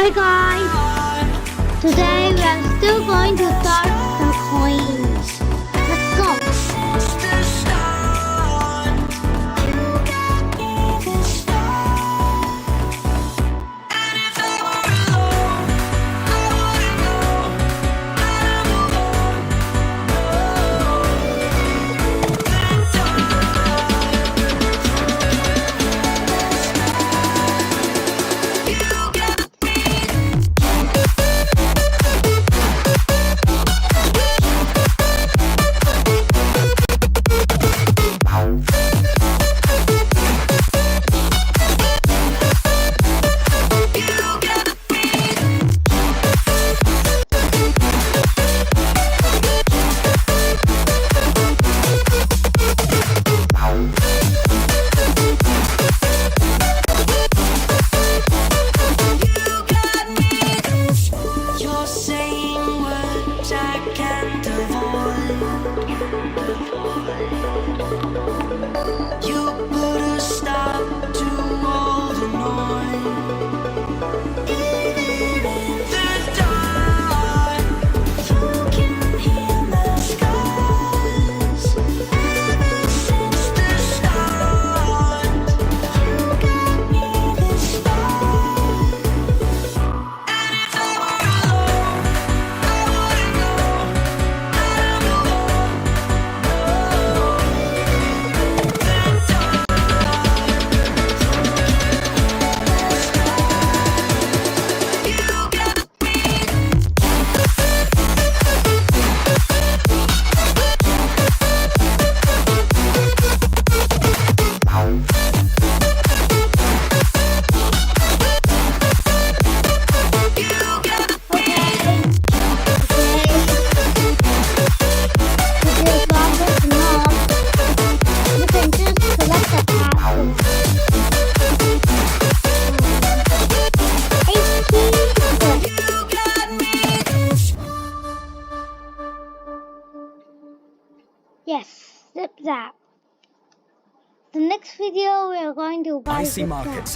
Hi guys, today we are still going to start the coins. Let's go. Yes, zip zap. The next video we are going to buy I see zip markets.